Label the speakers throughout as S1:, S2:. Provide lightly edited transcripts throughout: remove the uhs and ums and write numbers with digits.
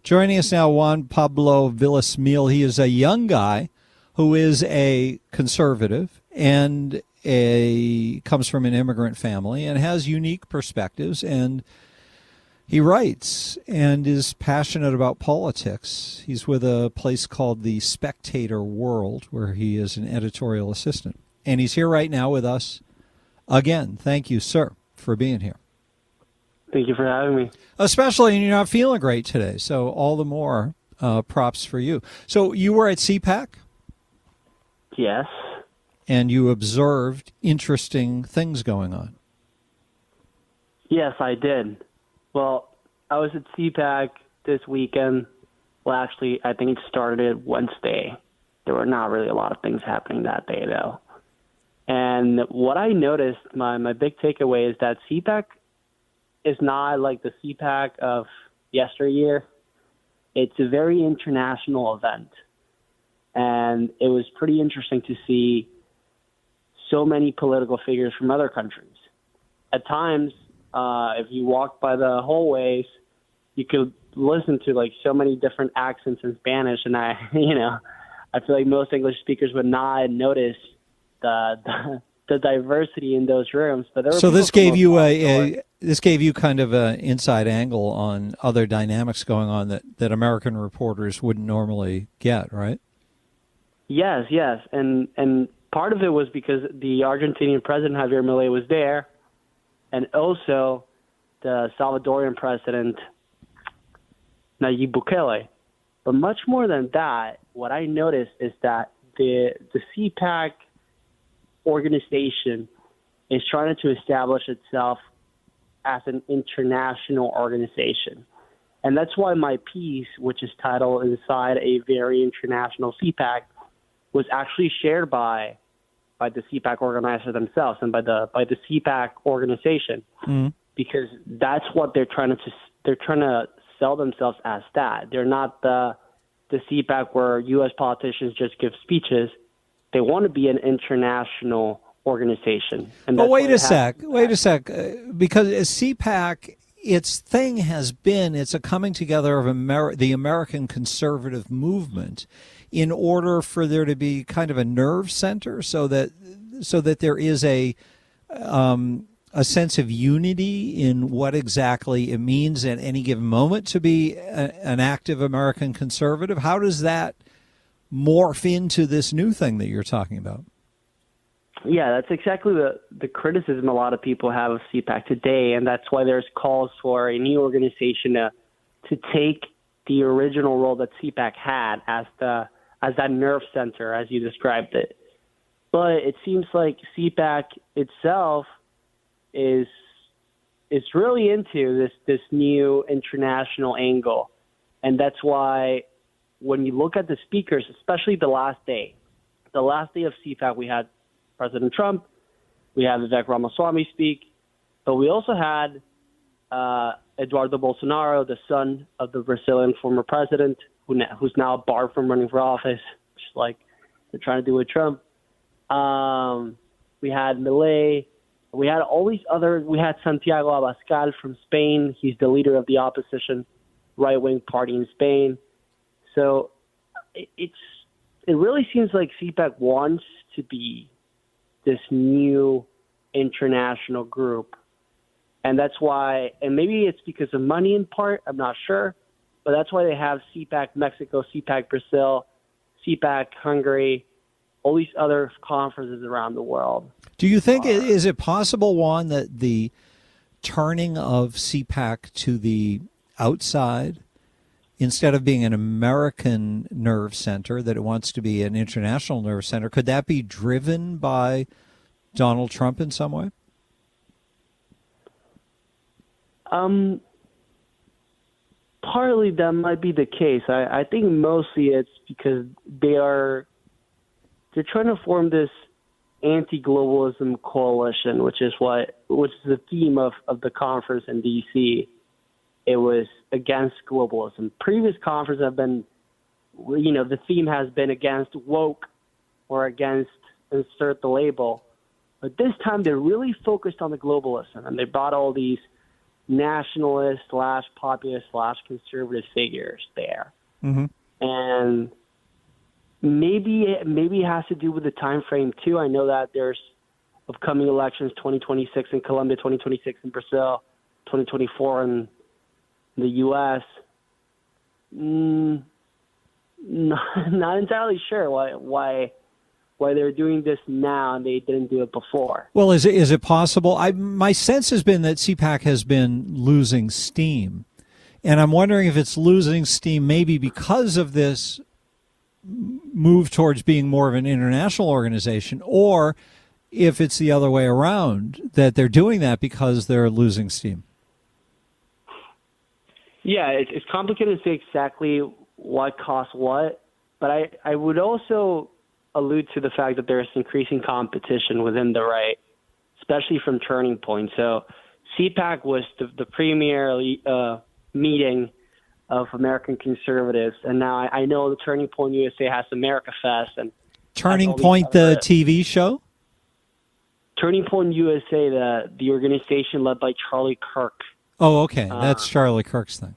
S1: Joining us now, Juan Pablo Villasmil. He is a young guy who is a conservative and comes from an immigrant family and has unique perspectives. And he writes and is passionate about politics. He's with a place called the Spectator World, where he is an editorial assistant. And he's here right now with us again. Thank you, sir, for being here.
S2: Thank you for having me.
S1: Especially, and you're not feeling great today, so all the more props for you. So you were at CPAC?
S2: Yes.
S1: And you observed interesting things going on?
S2: Yes, I did. Well, I was at CPAC this weekend. Well, actually, I think it started Wednesday. There were not really a lot of things happening that day, though. And what I noticed, my big takeaway is that CPAC is not like the CPAC of yesteryear. It's a very international event. And it was pretty interesting to see so many political figures from other countries. At times, if you walk by the hallways, you could listen to like so many different accents in Spanish, and I feel like most English speakers would not notice the diversity in those rooms. But there were
S1: this gave you this gave you kind of an inside angle on other dynamics going on that American reporters wouldn't normally get, right?
S2: Yes, and part of it was because the Argentinian president Javier Milei was there, and also the Salvadorian president Nayib Bukele. But much more than that, what I noticed is that the CPAC organization is trying to establish itself as an international organization. And that's why my piece, which is titled Inside a Very International CPAC, was actually shared by the CPAC organizer themselves and by the CPAC organization, because that's what they're trying to sell themselves as. That they're not the CPAC where U.S. politicians just give speeches. They want to be an international organization. And
S1: but wait a sec, because CPAC, its thing has been, it's a coming together of the American conservative movement in order for there to be kind of a nerve center so that there is a sense of unity in what exactly it means at any given moment to be an active American conservative. How does that morph into this new thing that you're talking about?
S2: Yeah, that's exactly the criticism a lot of people have of CPAC today, and that's why there's calls for a new organization to take the original role that CPAC had as that nerve center, as you described it. But it seems like CPAC itself is really into this new international angle, and that's why when you look at the speakers, especially the last day of CPAC, we had President Trump, we had Vivek Ramaswamy speak, but we also had Eduardo Bolsonaro, the son of the Brazilian former president, who's now barred from running for office, just like they're trying to do with Trump. We had Milei. We had all these we had Santiago Abascal from Spain. He's the leader of the opposition right-wing party in Spain. So it really seems like CPAC wants to be this new international group. And that's why, and maybe it's because of money in part, I'm not sure, but that's why they have CPAC Mexico, CPAC Brazil, CPAC Hungary, all these other conferences around the world.
S1: Do you think, is it possible, Juan, that the turning of CPAC to the outside, instead of being an American nerve center, that it wants to be an international nerve center, could that be driven by Donald Trump in some way?
S2: Partly that might be the case. I think mostly it's because they're trying to form this anti-globalism coalition, which is the theme of the conference in D.C. It was against globalism. Previous conferences have been, the theme has been against woke or against insert the label. But this time they're really focused on the globalism, and they brought all these nationalist slash populist slash conservative figures there.
S1: Mm-hmm.
S2: And maybe it has to do with the time frame too. I know that there's upcoming elections, 2026 in Colombia, 2026 in Brazil, 2024 in the U.S. Not entirely sure why they're doing this now and they didn't do it before.
S1: Well, is it possible? My sense has been that CPAC has been losing steam, and I'm wondering if it's losing steam maybe because of this move towards being more of an international organization, or if it's the other way around, that they're doing that because they're losing steam.
S2: Yeah, it's complicated to say exactly what costs what, but I would also allude to the fact that there's increasing competition within the right, especially from Turning Point. So CPAC was the premier meeting of American conservatives, and now I know the Turning Point USA has America Fest. And
S1: Turning Point, the TV show?
S2: Turning Point USA, the organization led by Charlie Kirk.
S1: Oh, okay. That's Charlie Kirk's thing.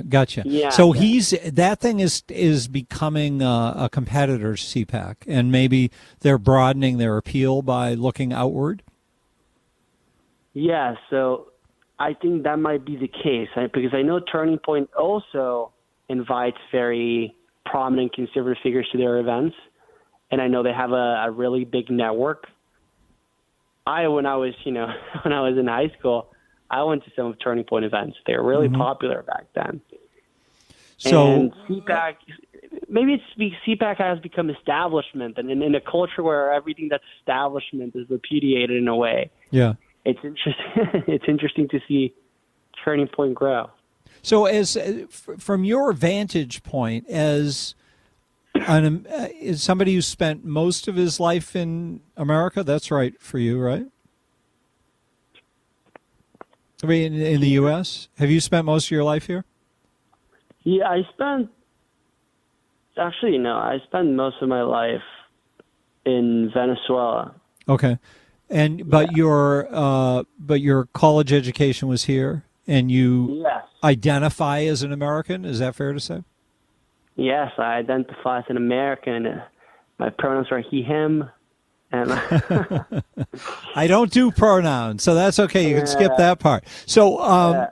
S1: Gotcha.
S2: Yeah,
S1: so that thing is becoming a competitor to CPAC, and maybe they're broadening their appeal by looking outward?
S2: Yeah, so I think that might be the case, because I know Turning Point also invites very prominent conservative figures to their events, and I know they have a really big network. When I was in high school, I went to some of Turning Point events. They were really popular back then.
S1: So,
S2: and CPAC, CPAC has become establishment, and in a culture where everything that's establishment is repudiated in a way.
S1: Yeah,
S2: it's interesting. It's interesting to see Turning Point grow.
S1: So, from your vantage point, as somebody who spent most of his life in America, that's right for you, right? I mean, in the U.S., have you spent most of your life here?
S2: Yeah, I spent most of my life in Venezuela.
S1: Okay, but your college education was here, and you identify as an American. Is that fair to say?
S2: Yes, I identify as an American. My pronouns are he, him. And
S1: I don't do pronouns, so that's okay. You can skip that part. So,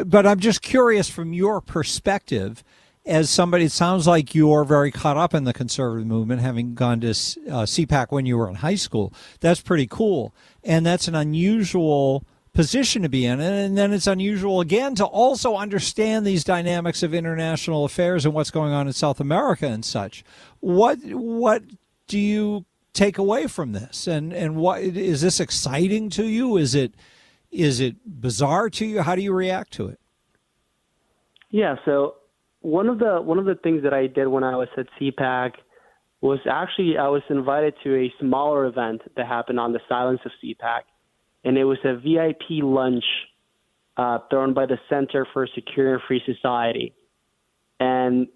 S1: but I'm just curious from your perspective, as somebody, it sounds like you're very caught up in the conservative movement, having gone to CPAC when you were in high school. That's pretty cool. And that's an unusual position to be in. And then it's unusual, again, to also understand these dynamics of international affairs and what's going on in South America and such. What do you take away from this, and what is this exciting to you? Is it bizarre to you? How do you react to it?
S2: Yeah, so one of the things that I did when I was at CPAC was actually I was invited to a smaller event that happened on the silence of CPAC, and it was a VIP lunch thrown by the Center for a Secure and Free Society, and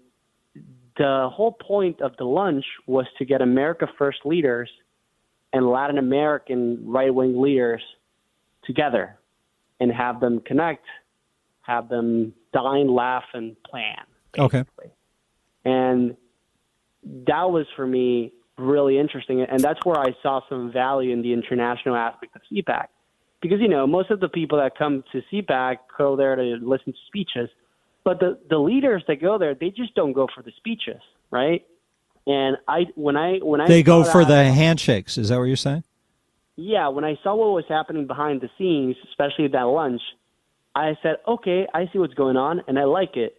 S2: the whole point of the lunch was to get America First leaders and Latin American right-wing leaders together and have them connect, have them dine, laugh, and plan, basically. Okay. And that was, for me, really interesting. And that's where I saw some value in the international aspect of CPAC. Because, most of the people that come to CPAC go there to listen to speeches. But the leaders that go there, they just don't go for the speeches, right? And when I
S1: they go for the handshakes. Is that what you're saying?
S2: Yeah. When I saw what was happening behind the scenes, especially at that lunch, I said, okay, I see what's going on, and I like it,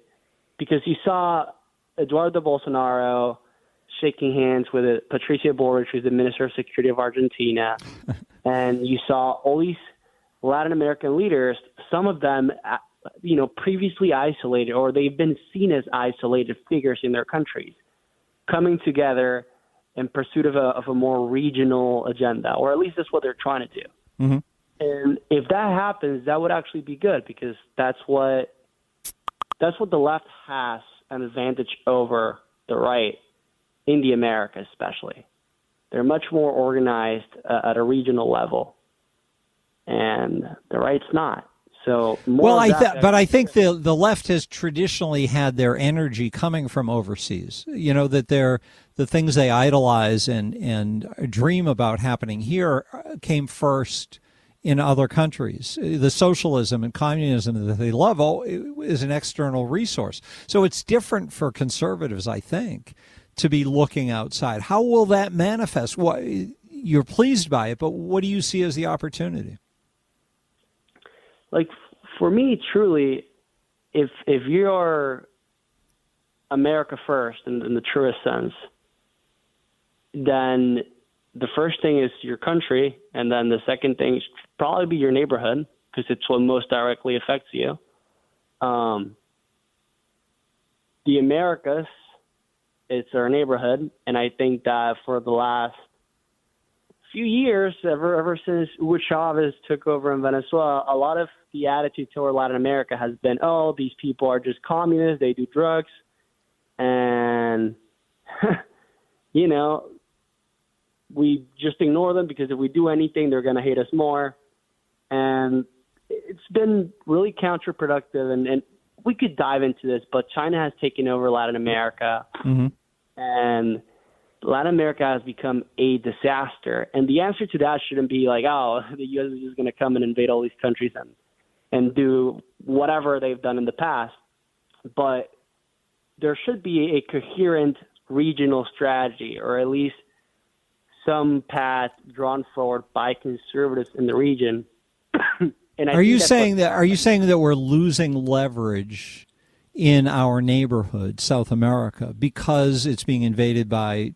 S2: because you saw Eduardo Bolsonaro shaking hands with Patricia Bullrich, who's the Minister of Security of Argentina, and you saw all these Latin American leaders, some of them previously isolated, or they've been seen as isolated figures in their countries, coming together in pursuit of a more regional agenda, or at least that's what they're trying to do. Mm-hmm. And if that happens, that would actually be good, because that's what the left has an advantage over the right in the Americas, especially. They're much more organized at a regional level, and the right's not. So more
S1: well,
S2: of that,
S1: but I think the left has traditionally had their energy coming from overseas. You know, that the things they idolize and dream about happening here came first in other countries. The socialism and communism that they love is an external resource. So it's different for conservatives, I think, to be looking outside. How will that manifest? What, you're pleased by it, but what do you see as the opportunity?
S2: Like, for me, truly, if you're America first in the truest sense, then the first thing is your country, and then the second thing should probably be your neighborhood, because it's what most directly affects you. The Americas, it's our neighborhood, and I think that for the last few years, ever since Hugo Chavez took over in Venezuela, a lot of the attitude toward Latin America has been, oh, these people are just communists, they do drugs, and, you know, we just ignore them because if we do anything, they're going to hate us more. And it's been really counterproductive, and we could dive into this, but China has taken over Latin America, and Latin America has become a disaster. And the answer to that shouldn't be like, oh, the U.S. is just going to come and invade all these countries and do whatever they've done in the past. But there should be a coherent regional strategy, or at least some path drawn forward by conservatives in the region. And
S1: are you saying that we're losing leverage in our neighborhood, South America, because it's being invaded by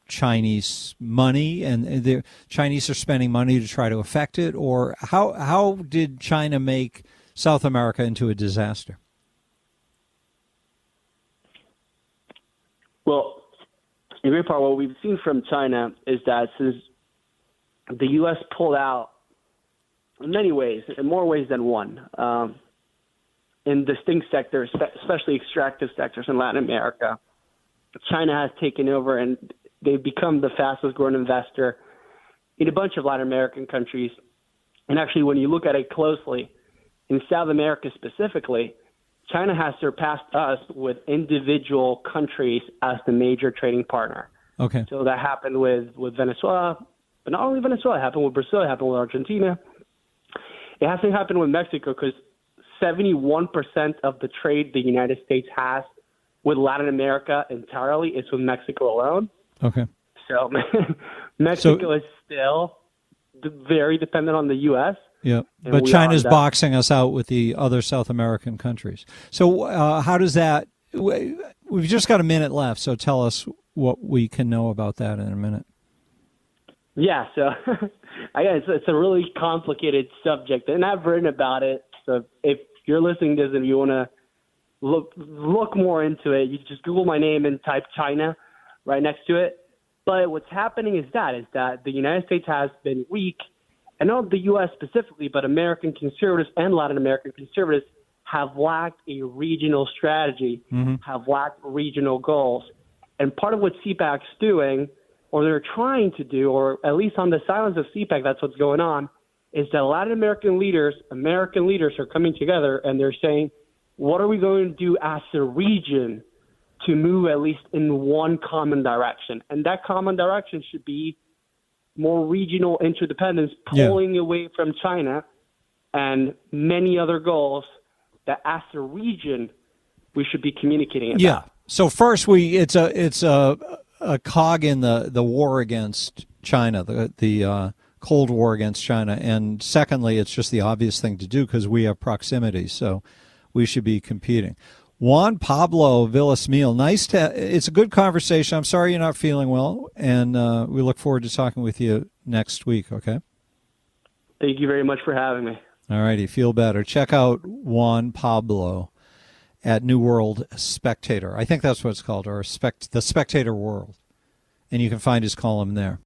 S1: Chinese money, and the Chinese are spending money to try to affect it? Or how did China make South America into a disaster?
S2: Well, in great part, what we've seen from China is that since the U.S. pulled out in many ways, in more ways than one, in distinct sectors, especially extractive sectors in Latin America, China has taken over, and they've become the fastest growing investor in a bunch of Latin American countries. And actually, when you look at it closely, in South America specifically, China has surpassed us with individual countries as the major trading partner.
S1: Okay.
S2: So that happened with Venezuela, but not only Venezuela, it happened with Brazil, it happened with Argentina. It hasn't happened with Mexico because 71% of the trade the United States has with Latin America entirely is with Mexico alone.
S1: Okay.
S2: So Mexico is still very dependent on the U.S.
S1: Yeah, but China's boxing us out with the other South American countries. So how does that – we've just got a minute left, so tell us what we can know about that in a minute. Yeah,
S2: so again, it's a really complicated subject, and I've written about it. So if you're listening to this and you want to look more into it, you just Google my name and type China right next to it. But what's happening is that the United States has been weak, and not the U.S. specifically, but American conservatives and Latin American conservatives have lacked a regional strategy, have lacked regional goals. And part of what CPAC's doing, or they're trying to do, or at least on the silence of CPAC, that's what's going on, is that Latin American leaders are coming together and they're saying, what are we going to do as a region to move at least in one common direction? And that common direction should be more regional interdependence, pulling away from China and many other goals that as a region we should be communicating about.
S1: Yeah. So first, it's a cog in the war against China, the Cold War against China, and secondly, it's just the obvious thing to do because we have proximity, so we should be competing. Juan Pablo Villasmil, it's a good conversation. I'm sorry you're not feeling well, and we look forward to talking with you next week, okay?
S2: Thank you very much for having me.
S1: All righty, feel better. Check out Juan Pablo at New World Spectator. I think that's what it's called, or The Spectator World. And you can find his column there.